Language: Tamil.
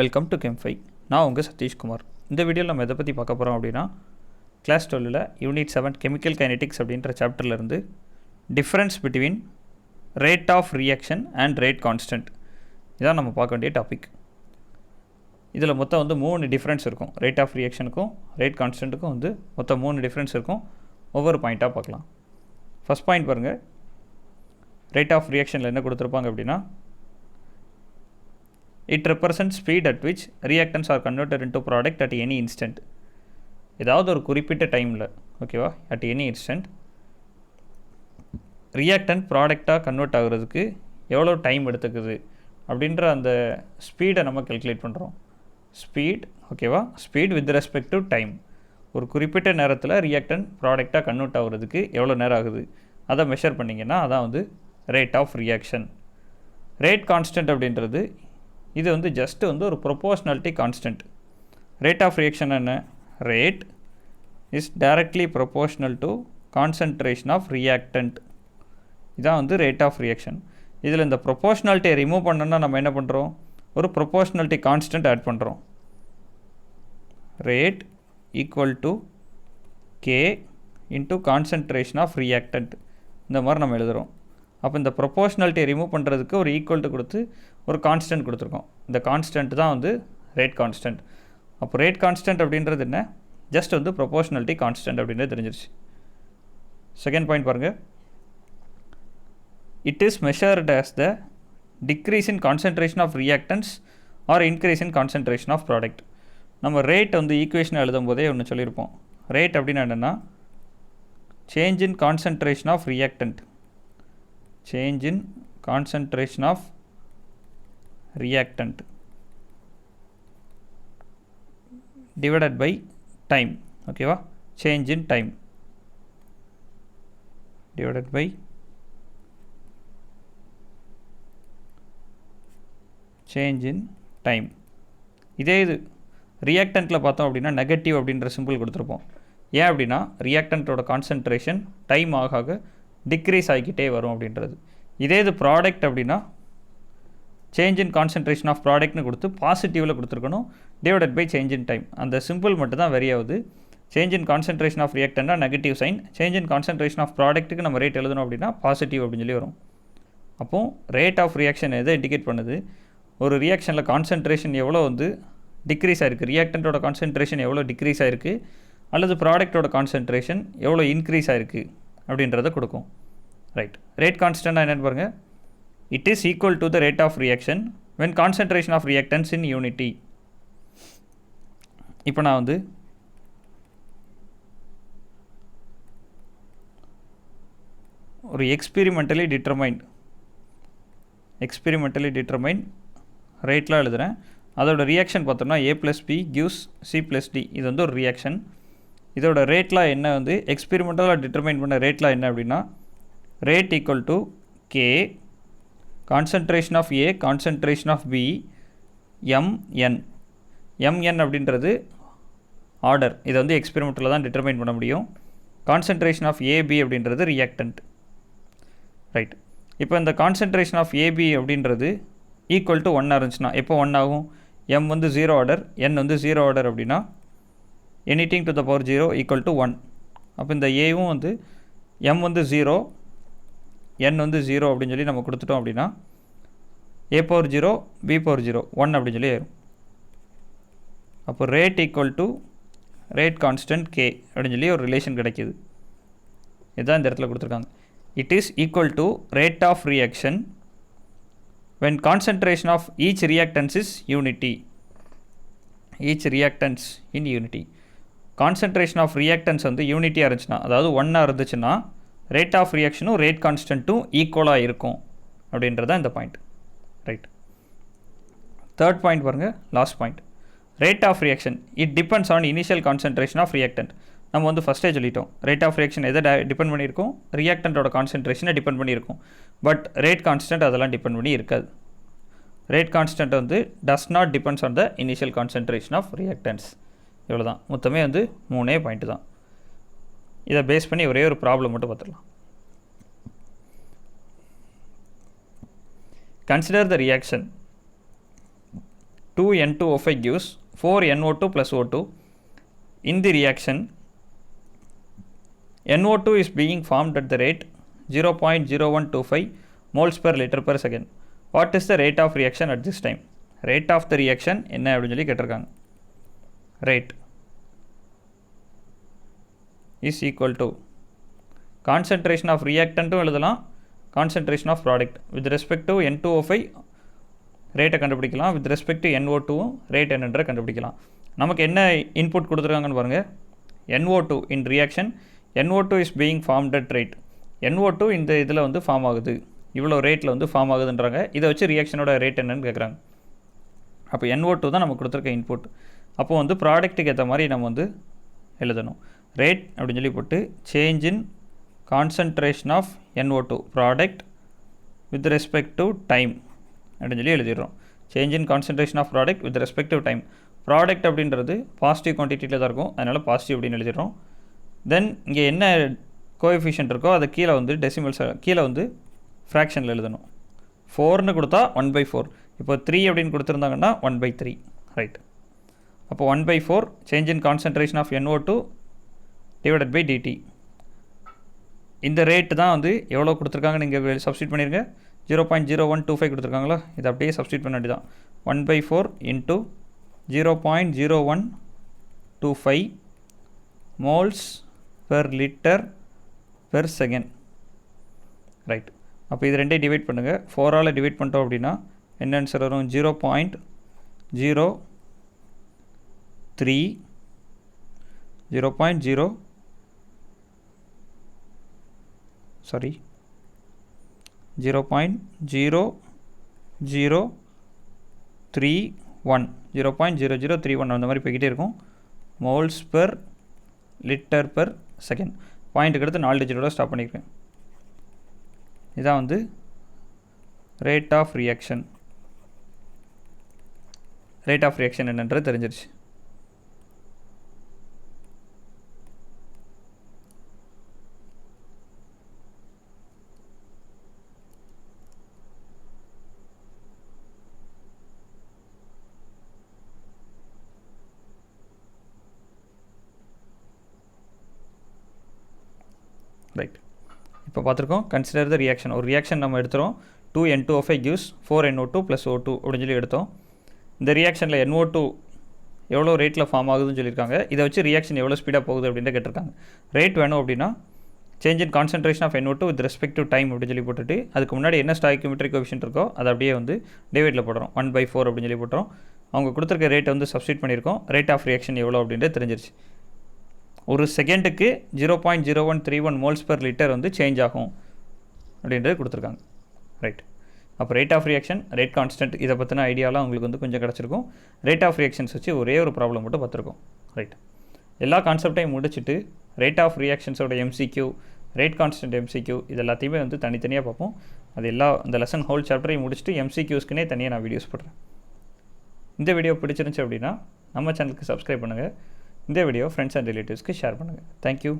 Welcome to கெம்5. நான் உங்கள் சதீஷ்குமார். இந்த வீடியோவில் நம்ம எதை பற்றி பார்க்க போகிறோம் அப்படின்னா, கிளாஸ் 12ல் யூனிட் 7 கெமிக்கல் கைனெட்டிக்ஸ் அப்படின்ற சாப்டர்லேருந்து difference between rate of reaction and rate constant இதான் நம்ம பார்க்க வேண்டிய டாபிக். இதில் மொத்தம் 3 டிஃப்ரென்ஸ் இருக்கும். ரேட் ஆஃப் ரியாக்ஷனுக்கும் ரேட் கான்ஸ்டன்ட்டுக்கும் மொத்தம் 3 டிஃப்ரென்ஸ் இருக்கும். ஒவ்வொரு பாயிண்ட்டாக பார்க்கலாம். ஃபஸ்ட் பாயிண்ட் பாருங்கள். ரேட் ஆஃப் ரியாக்ஷனில் என்ன கொடுத்துருப்பாங்க அப்படின்னா, it represents speed at which reactants are converted into product at any instant. ஏதாவது ஒரு குறிப்பிட்ட டைமில், ஓகேவா, at any instant ரியாக்டன்ட் ப்ராடக்டாக கன்வெர்ட் ஆகுறதுக்கு எவ்வளோ டைம் எடுத்துக்குது அப்படின்ற அந்த ஸ்பீடை நம்ம கல்குலேட் பண்ணுறோம். ஸ்பீட், ஓகேவா, speed with respect to time. ஒரு குறிப்பிட்ட நேரத்தில் ரியாக்டன்ட் ப்ராடக்டாக கன்வெர்ட் ஆகுறதுக்கு எவ்வளோ நேரம் ஆகுது அதை மெஷர் பண்ணிங்கன்னா அதான் rate of reaction. Rate constant அப்படின்றது இது ஜஸ்ட் ஒரு proportionality constant. Rate of reaction என்ன? Rate is directly proportional to concentration of reactant. இதான் ரேட் ஆஃப் ரியாக்ஷன். இதில் இந்த ப்ரொபோஷ்னாலிட்டியை ரிமூவ் பண்ணோன்னா நம்ம என்ன பண்ணுறோம்? ஒரு ப்ரொபோஷ்னாலிட்டி கான்ஸ்டன்ட் ஆட் பண்ணுறோம். Rate equal to K into concentration of reactant. இந்த மாதிரி நம்ம எழுதுகிறோம். அப்போ இந்த ப்ரொபோஷ்னாலிட்டியை ரிமூவ் பண்ணுறதுக்கு ஒரு ஈக்குவல் டு கொடுத்து ஒரு கான்ஸ்டன்ட் கொடுத்துருக்கோம். இந்த கான்ஸ்டன்ட் தான் ரேட் கான்ஸ்டன்ட். அப்போ ரேட் கான்ஸ்டன்ட் அப்படின்றது என்ன? ஜஸ்ட் ப்ரொபோஷ்னாலிட்டி கான்ஸ்டன்ட் அப்படின்றது தெரிஞ்சிருச்சு. செகண்ட் பாயிண்ட் பாருங்கள். It is measured as the decrease in concentration of reactants or increase in concentration of product. நம்ம ரேட் ஈக்குவேஷன் எழுதும் போதே ஒன்று சொல்லியிருப்போம். ரேட் அப்படின்னா என்னென்னா, change in concentration of reactant, change in concentration of reactant divided by time. ஓகேவா? change in time divided by change in time. இதே ரியாக்டண்ட்டில் பார்த்தோம் அப்படின்னா நெகட்டிவ் அப்படின்ற சிம்பிள் கொடுத்துருப்போம். ஏன் அப்படின்னா ரியாக்டண்ட்டோட கான்சன்ட்ரேஷன் டைம் ஆக டிக்ரீஸ் ஆகிக்கிட்டே வரும் அப்படின்றது. இதே ப்ராடக்ட் அப்படின்னா சேஞ்ச் இன் கான்சன்ட்ரேஷன் ஆஃப் ப்ராடக்ட்னு கொடுத்து பாசிட்டிவில் கொடுத்துருக்கணும். Divided by change in time. அந்த சிம்பிள் மட்டும் தான் வெரி ஆகுது. சேஞ்ச் இன் கான்சன்ட்ரேஷன் ஆஃப் ரியாக்டன்னா negative sign, change in concentration of ப்ராடக்ட்டுக்கு நம்ம ரேட் எழுதணும் அப்படின்னா பாசிட்டிவ் அப்படின்னு சொல்லி வரும். அப்போது ரேட் ஆஃப் ரியாக்ஷன் எதை இண்டிகேட் பண்ணுது? ஒரு ரியாக்ஷனில் கான்சன்ட்ரேஷன் எவ்வளோ டிக்ரீஸ் ஆகிருக்கு, ரியாக்டண்ட்டோட கான்சன்ட்ரேஷன் எவ்வளோ டிக்ரீஸ் ஆகிருக்கு, அல்லது ப்ராடக்டோட கான்சன்ட்ரேஷன் எவ்வளோ இன்க்ரீஸ் ஆகிருக்கு அப்படின்றத கொடுக்கும். ரைட். ரேட் கான்ஸ்டன்ட் என்னென்னு பாருங்கள். It is equal to the rate of reaction when concentration of reactants in unity. இப்போ நான் ஒரு எக்ஸ்பெரிமெண்டலி டிட்டர்மைண்ட் ரேட்லாம் எழுதுகிறேன். அதோட ரியாக்ஷன் பார்த்தோம்னா A+B gives C+D. இது ஒரு ரியாக்ஷன். இதோட ரேட்லாம் என்ன எக்ஸ்பெரிமெண்டலாக டிட்டர்மைன் பண்ண ரேட்லாம் என்ன அப்படின்னா, rate equal to K concentration of A concentration of B mn அப்படின்றது ஆர்டர். இதை எக்ஸ்பெரிமெண்டலில் தான் டிட்டர்மைன் பண்ண முடியும். கான்சன்ட்ரேஷன் ஆஃப் ஏபி அப்படின்றது ரியாக்டன்ட். ரைட். இப்போ இந்த கான்சன்ட்ரேஷன் ஆஃப் ஏபி அப்படின்றது ஈக்குவல் டு 1 இருந்துச்சுன்னா எப்போ 1 ஆகும்? m 0 ஆர்டர், n 0 ஆர்டர் அப்படின்னா anything to the power 0 equal to 1. அப்போ இந்த ஏவும் m 0 n 0 அப்படின்னு சொல்லி நம்ம கொடுத்துட்டோம் அப்படின்னா a power 0 b power 0 1 அப்படின்னு சொல்லி ஆயிரும். அப்போ rate equal to rate constant k அப்படின்னு சொல்லி ஒரு ரிலேஷன் கிடைக்கிது. இதுதான் இந்த இடத்துல கொடுத்துருக்காங்க. It is equal to rate of reaction when concentration of each reactants is unity. each reactants in unity. Concentration of reactants யூனிட்டியாக இருந்துச்சுன்னா, அதாவது 1 இருந்துச்சுன்னா ரேட் ஆஃப் ரியாக்ஷனும் ரேட் கான்ஸ்டன்ட்டும் ஈக்குவலாக இருக்கும் அப்படின்றதான் இந்த பாயிண்ட். ரைட். தேர்ட் பாயிண்ட் பாருங்கள், last point. Rate of reaction it depends on initial concentration of reactant. நம்ம ஃபஸ்ட்டே சொல்லிட்டோம், ரேட் ஆஃப் ரியாக்ஷன் எதை டிபெண்ட் பண்ணியிருக்கோம்? ரியாக்டண்ட்டோட கான்சன்ட்ரேஷனை டிபெண்ட் பண்ணியிருக்கோம். பட் ரேட் கான்ஸ்டன்ட் அதெல்லாம் டிபெண்ட் பண்ணி இருக்காது. Rate constant does not depends on the initial concentration of reactants. இவ்வளோ தான். மொத்தமே 3 பாயிண்ட்டு தான். இதை பேஸ் பண்ணி ஒரே ஒரு ப்ராப்ளம் மட்டும் பார்த்துடலாம். Consider the reaction 2N2O5 gives 4NO2 plus O2. In the reaction, NO2 is being formed at the rate 0.0125 moles per liter per second. What is the rate of reaction at this time? Rate of the reaction என்ன அப்படின்னு சொல்லி கேட்டிருக்காங்க. Rate is equal to concentration of reactant எழுதலாம், concentration of product. With respect to N2O5 ரேட்டை கண்டுபிடிக்கலாம், with respect to NO2 rate என்னன்ற கண்டுபிடிக்கலாம். நமக்கு என்ன இன்புட் கொடுத்துருக்காங்கன்னு பாருங்கள். NO2 in reaction, NO2 is being formed at rate. NO2 இந்த இதில் வந்து ஃபார்ம் ஆகுது, இவ்வளோ ரேட்டில் வந்து ஃபார்ம் ஆகுதுன்றாங்க. இதை வச்சு ரியாக்ஷனோட ரேட் என்னன்னு கேட்குறாங்க. அப்போ NO2 தான் நமக்கு கொடுத்துருக்க இன்புட். அப்போ வந்து ப்ராடக்ட்டுக்கு ஏற்ற மாதிரி நம்ம வந்து எழுதணும். ரேட் அப்படின்னு சொல்லி போட்டு change in concentration of NO2 product with respect to time அப்படின்னு சொல்லி எழுதிடுறோம். Change in concentration of product with respect to time. Product அப்படின்றது பாசிட்டிவ் குவான்டிட்டியில் தான் இருக்கும், அதனால் பாசிட்டிவ் அப்படின்னு எழுதிடுறோம். தென் இங்கே என்ன கோஎஃபிஷியன்ட் இருக்கோ அதை கீழே வந்து டெசிமல்ஸ் கீழே வந்து ஃப்ராக்ஷனில் எழுதணும். 4ன்னு கொடுத்தா 1/4. இப்போ 3 அப்படின்னு கொடுத்துருந்தாங்கன்னா 1/3. ரைட். அப்போ 1/4 change in concentration of NO2 divided by dt. இந்த ரேட்டு தான் வந்து எவ்வளோ கொடுத்துருக்காங்க நீங்கள் சப்ஸ்டியூட் பண்ணிடுங்க. 0.0125 கொடுத்துருக்காங்களா, இதை அப்படியே சப்ஸ்டியூட் பண்ண வேண்டியதான். 1/4 into 0.0125 moles per litre per second. Right. அப்போ இது ரெண்டையும் டிவைட் பண்ணுங்கள். 4ஆல் டிவைட் பண்ணிட்டோம் அப்படின்னா என்ன ஆன்சர் வரும்? 0.0031 அந்த மாதிரி போய்கிட்டே இருக்கும். Moles per litre per second. பாயிண்ட்டுக்கு எடுத்து 4 டிஜிட்டோட ஸ்டாப் பண்ணியிருக்கேன். இதான் வந்து rate of reaction. Rate of reaction என்னன்றது தெரிஞ்சிருச்சு. ரைட். இப்போ பார்த்துருக்கோம். Consider the reaction. ஒரு ரியாக்ஷன் நம்ம எடுத்துகிறோம். 2N2O5 gives 4NO2 plus O2 அப்படின்னு சொல்லி எடுத்தோம். இந்த ரியாக்ஷனில் NO2 எவ்வளோ ரேட்டில் ஃபார்ம் ஆகுதுன்னு சொல்லியிருக்காங்க. இதை வச்சு ரியாக்ஷன் எவ்வளோ ஸ்பீடாக போகுது அப்படின்னு கேட்டிருக்காங்க. ரேட் வேணும் அப்படின்னா change in concentration of NO2 with respect to time அப்படின்னு சொல்லி போட்டுட்டு அதுக்கு முன்னாடி என்ன ஸ்டாய்க்கியோமெட்ரிக் கோஎஃபிஷியன்ட் இருக்கோ அதை அப்படியே வந்து டிவைடில் போடுறோம். 1/4 அப்படின்னு சொல்லி போட்டுறோம். அவங்க கொடுத்துருக்க ரேட்டை வந்து சப்ஸ்டியூட் பண்ணியிருக்கோம். ரேட் ஆஃப் ரியாக்ஷன் எவ்வளோ அப்படின்றது தெரிஞ்சிருச்சு. ஒரு செகண்டுக்கு 0.0131 மோல்ஸ் பெர் லிட்டர் வந்து சேஞ்ச் ஆகும் அப்படின்றது கொடுத்துருக்காங்க. ரைட். அப்போ rate of reaction, rate constant, இதை பற்றின ஐடியாலாம் உங்களுக்கு வந்து கொஞ்சம் கிடச்சிருக்கும். ரேட் ஆஃப் ரியாக்ஷன்ஸ் வச்சு ஒரே ஒரு ப்ராப்ளம் மட்டும் பார்த்துருக்கோம். ரைட். எல்லா கான்செப்டையும் முடிச்சுட்டு ரேட் ஆஃப் ரியாக்ஷன்ஸோட MCQ, ரேட் கான்ஸ்டன்ட் MCQ இது எல்லாத்தையுமே வந்து தனித்தனியாக பார்ப்போம். அது அந்த லெசன் ஹோல் சாப்டரையும் முடிச்சுட்டு MCQஸ்க்குனே தனியாக நான் வீடியோஸ் போடுறேன். இந்த வீடியோ பிடிச்சிருந்துச்சு அப்படின்னா நம்ம சேனலுக்கு சப்ஸ்கிரைப் பண்ணுங்கள். இந்த வீடியோ ஃப்ரெண்ட்ஸ் அண்ட் ரிலேட்டிவ்ஸ்க்கு ஷேர் பண்ணுங்கள். தேங்க்யூ.